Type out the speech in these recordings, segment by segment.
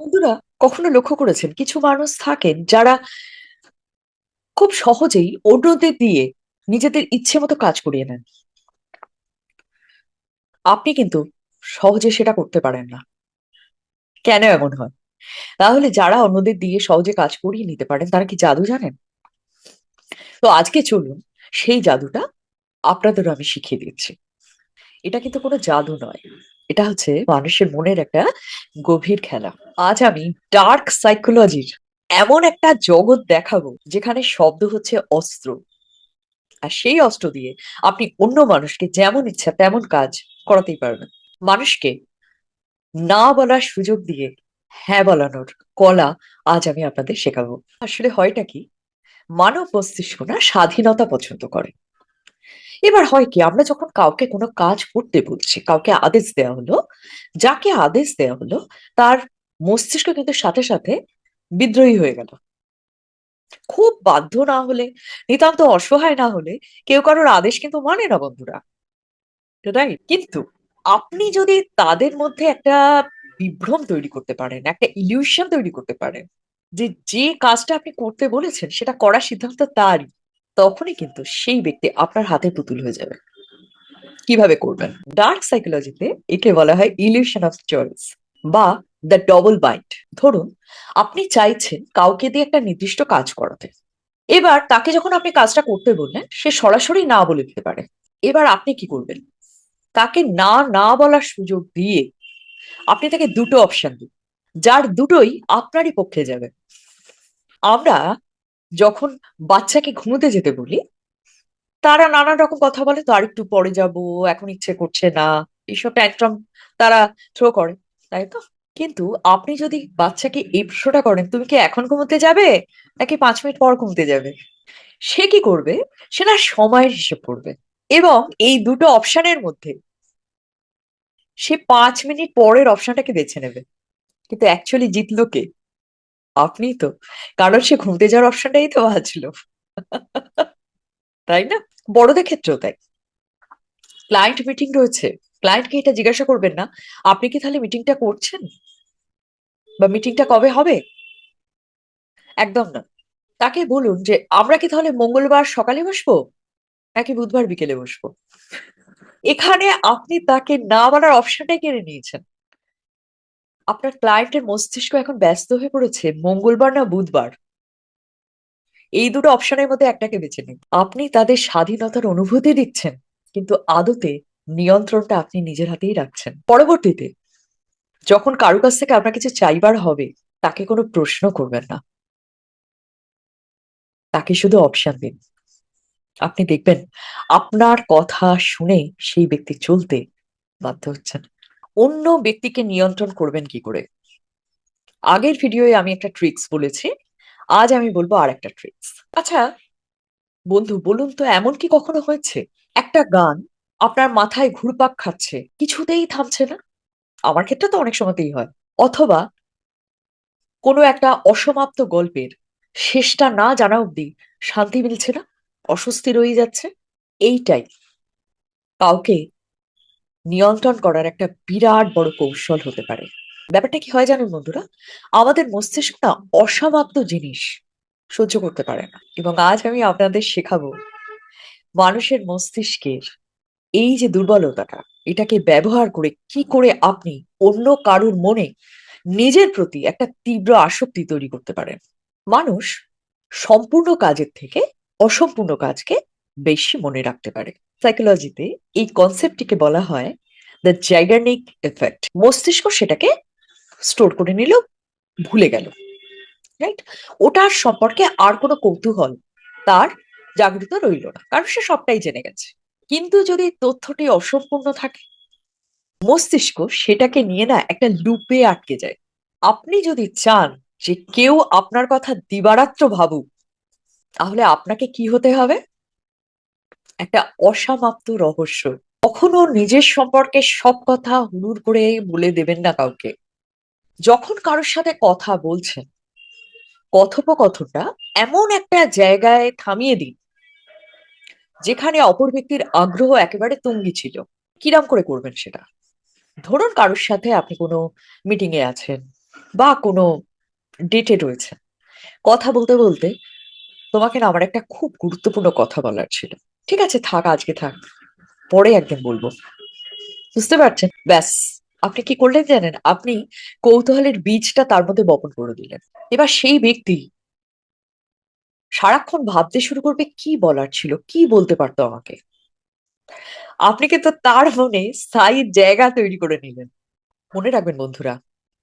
বন্ধুরা, কখনো লক্ষ্য করেছেন কিছু মানুষ থাকেন যারা খুব সহজেই অন্যদের দিয়ে নিজেদের ইচ্ছে মতো কাজ করিয়ে নেন। আপনি কিন্তু সহজে সেটা করতে পারেন না। কেন এমন হয়? তাহলে যারা অন্যদের দিয়ে সহজে কাজ করিয়ে নিতে পারেন তারা কি জাদু জানেন? তো আজকে চলুন সেই জাদুটা আপনাদেরও আমি শিখিয়ে দিচ্ছি। এটা কিন্তু কোনো জাদু নয়, এটা হচ্ছে মানুষের মনের একটা গভীর খেলা। আজ আমি ডার্ক সাইকোলজির এমন একটা জগৎ দেখাবো যেখানে শব্দ হচ্ছে অস্ত্র, আর সেই অস্ত্র দিয়ে আপনি অন্য মানুষকে যেমন ইচ্ছা তেমন কাজ করাতেই পারবেন। মানুষকে না বলার সুযোগ দিয়ে হ্যাঁ বলানোর কলা আজ আমি আপনাদের শেখাবো। আসলে হয়টা কি, মানব মস্তিষ্ক না স্বাধীনতা পছন্দ করে। এবার হয় কি, আমরা যখন কাউকে কোনো কাজ করতে বলছি, কাউকে আদেশ দেওয়া হলো, যাকে আদেশ দেওয়া হলো তার মস্তিষ্ক কিন্তু সাথে সাথে বিদ্রোহী হয়ে গেল। খুব বাধ্য না হলে, নিতান্ত অসহায় না হলে কেউ কারোর আদেশ কিন্তু মানে না বন্ধুরা, রাইট? কিন্তু আপনি যদি তাদের মধ্যে একটা বিভ্রম তৈরি করতে পারেন, একটা ইলিউশন তৈরি করতে পারেন যে যে কাজটা আপনি করতে বলেছেন সেটা করার সিদ্ধান্ত তারই, তখনই কিন্তু সেই ব্যক্তি আপনার হাতে পুতুল হয়ে যাবে। কিভাবে করবেন? ডার্ক সাইকোলজিতে একে বলা হয় ইলিউশন অফ চয়েস বা দ্য ডবল বাইট। ধরুন, আপনি চাইছেন কাউকে দিয়ে একটা নির্দিষ্ট কাজ করাতে। এবার তাকে যখন আপনি কাজটা করতে বললেন, সে সরাসরি না বলে দিতে পারে। এবার আপনি কি করবেন? তাকে না না বলার সুযোগ দিয়ে আপনি তাকে দুটো অপশন দিন, যার দুটোই আপনারই পক্ষে যাবে। আমরা যখন বাচ্চাকে ঘুমোতে যেতে বলি, তারা নানান রকম কথা বলে, তো আরেকটু পরে যাব, এখন ইচ্ছে করছে না, এইসব ট্যান্ট্রাম তারা থ্রো করে, তাই তো? কিন্তু আপনি যদি বাচ্চাকে এই প্রশ্নটা করেন, তুমি কি এখন ঘুমোতে যাবে নাকি 5 মিনিট পর ঘুমোতে যাবে, সে কি করবে? সে না সময়ের হিসেব করবে, এবং এই দুটো অপশনের মধ্যে সে 5 মিনিট পরের অপশনটাকে বেছে নেবে। কিন্তু অ্যাকচুয়ালি জিতলো কে? আপনিই তো। কারণ সে ঘুমতে যাওয়ার অপশনটাই তো বাঁচলো, তাই না? বড়দের ক্ষেত্রেও তাই। ক্লায়েন্ট মিটিং রয়েছে, ক্লায়েন্টকে এটা জিজ্ঞাসা করবেন না, আপনি কি তাহলে মিটিংটা করছেন বা মিটিংটা কবে হবে? একদম না। তাকে বলুন যে আমরা কি তাহলে মঙ্গলবার সকালে বসবো নাকি বুধবার বিকেলে বসবো। এখানে আপনি তাকে না বলার অপশনটাই কেড়ে নিয়েছেন। আপনার ক্লায়েন্টের মস্তিষ্ক এখন ব্যস্ত হয়ে পড়েছে মঙ্গলবার না বুধবার, এই দুটো অপশনের মধ্যে একটাকে বেছে নিন। আপনি তাদের স্বাধীনতার অনুভূতি দিচ্ছেন, কিন্তু আদতে নিয়ন্ত্রণটা আপনি নিজের হাতেই রাখছেন। পরবর্তীতে যখন কারো কাছ থেকে আপনার কিছু চাইবার হবে, তাকে কোনো প্রশ্ন করবেন না, তাকে শুধু অপশন দিন। আপনি দেখবেন আপনার কথা শুনে সেই ব্যক্তি চলতে বাধ্য হচ্ছেন। অন্য ব্যক্তিকে নিয়ন্ত্রণ করবেন কি করে? আগের ভিডিওয়ে আমি একটা ট্রিক্স বলেছি, আজ আমি বলবো আর একটা ট্রিক্স। আচ্ছা বন্ধু, বলুন তো, এমন কি কখনো হয়েছে একটা গান আপনার মাথায় ঘুরপাক খাচ্ছে, কিছুতেই থামছে না? আমার ক্ষেত্রে তো অনেক সময়তেই হয়। অথবা কোনো একটা অসমাপ্ত গল্পের শেষটা না জানা অব্দি শান্তি মিলছে না, অস্বস্তি রয়ে যাচ্ছে। এইটাই কাউকে নিয়ন্ত্রণ করার একটা বিরাট বড় কৌশল হতে পারে। ব্যাপারটা কি হয় জানেন বন্ধুরা, আমাদের মস্তিষ্ক না অসমাপ্ত জিনিস সহ্য করতে পারে না, এবং আজ আমি আপনাদের শেখাবো মানুষের মস্তিষ্কের এই যে দুর্বলতাটা, এটাকে ব্যবহার করে কি করে আপনি অন্য কারুর মনে নিজের প্রতি একটা তীব্র আসক্তি তৈরি করতে পারেন। মানুষ সম্পূর্ণ কাজের থেকে অসম্পূর্ণ কাজকে বেশি মনে রাখতে পারে। সাইকোলজিতে এই কনসেপ্টটিকে বলা হয় দ্য জাইগারনিক এফেক্ট। মস্তিষ্ক সেটাকে স্টোর করে নিল, ভুলে গেল, রাইট? ওটার সম্পর্কে আর কোনো কৌতূহল তার জাগরিত রইল না, কারণ সে সবটাই জেনে গেছে। কিন্তু যদি তথ্যটি অসম্পূর্ণ থাকে, মস্তিষ্ক সেটাকে নিয়ে না একটা লুপে আটকে যায়। আপনি যদি চান যে কেউ আপনার কথা দিবারাত্র ভাবুক, তাহলে আপনাকে কি হতে হবে? একটা অসমাপ্ত রহস্য। কখনো নিজের সম্পর্কে সব কথা হুড়ুর করে বলে দেবেন না কাউকে। যখন কারোর সাথে কথা বলছেন, কথোপকথনটা এমন একটা জায়গায় থামিয়ে দিন যেখানে অপর ব্যক্তির আগ্রহ একেবারে তুঙ্গি ছিল। কিরাম করে করবেন সেটা? ধরুন কারোর সাথে আপনি কোনো মিটিং এ আছেন, বা কোনো ডেটে রয়েছে, কথা বলতে বলতে তোমাকে না আমার একটা খুব গুরুত্বপূর্ণ কথা বলার ছিল। ঠিক আছে, থাক, আজকে থাক, পরে একদিন বলবো। বুঝতে পারছেন? ব্যাস, আপনি কি করলেন জানেন? আপনি কৌতূহলের বীজটা তার মধ্যে বপন করে দিলেন। এবার সেই ব্যক্তি সারাক্ষণ ভাবতে শুরু করবে কি বলার ছিল, কি বলতে পারতো আমাকে। আপনি কিন্তু তার মনে স্থায়ী জায়গা তৈরি করে নিলেন। মনে রাখবেন বন্ধুরা,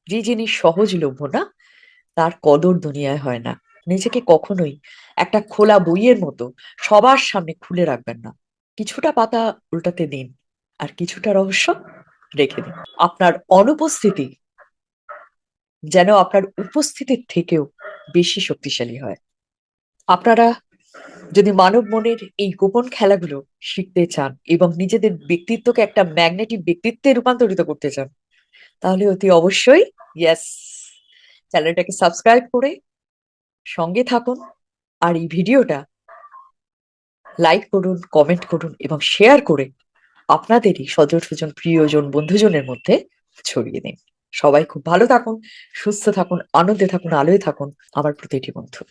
যে জিনিস সহজলভ্য না, তার কদর দুনিয়ায় হয় না। নিজেকে কখনোই একটা খোলা বইয়ের মতো সবার সামনে খুলে রাখবেন না। কিছুটা পাতা উল্টাতে দিন, আর কিছুটা রহস্য রেখে দিন। আপনার অনুপস্থিতি যেন আপনার উপস্থিতির থেকেও বেশি শক্তিশালী হয়। আপনারা যদি মানব মনের এই গোপন খেলাগুলো শিখতে চান এবং নিজেদের ব্যক্তিত্বকে একটা ম্যাগনেটিক ব্যক্তিত্বে রূপান্তরিত করতে চান, তাহলে অতি অবশ্যই, ইয়েস, চ্যানেলটাকে সাবস্ক্রাইব করে সঙ্গে থাকুন। আর এই ভিডিওটা লাইক করুন, কমেন্ট করুন এবং শেয়ার করে আপনাদেরই স্বজন সুজন প্রিয়জন বন্ধুজনের মধ্যে ছড়িয়ে দিন। সবাই খুব ভালো থাকুন, সুস্থ থাকুন, আনন্দে থাকুন, আলোয় থাকুন, আমার প্রতিটি বন্ধু।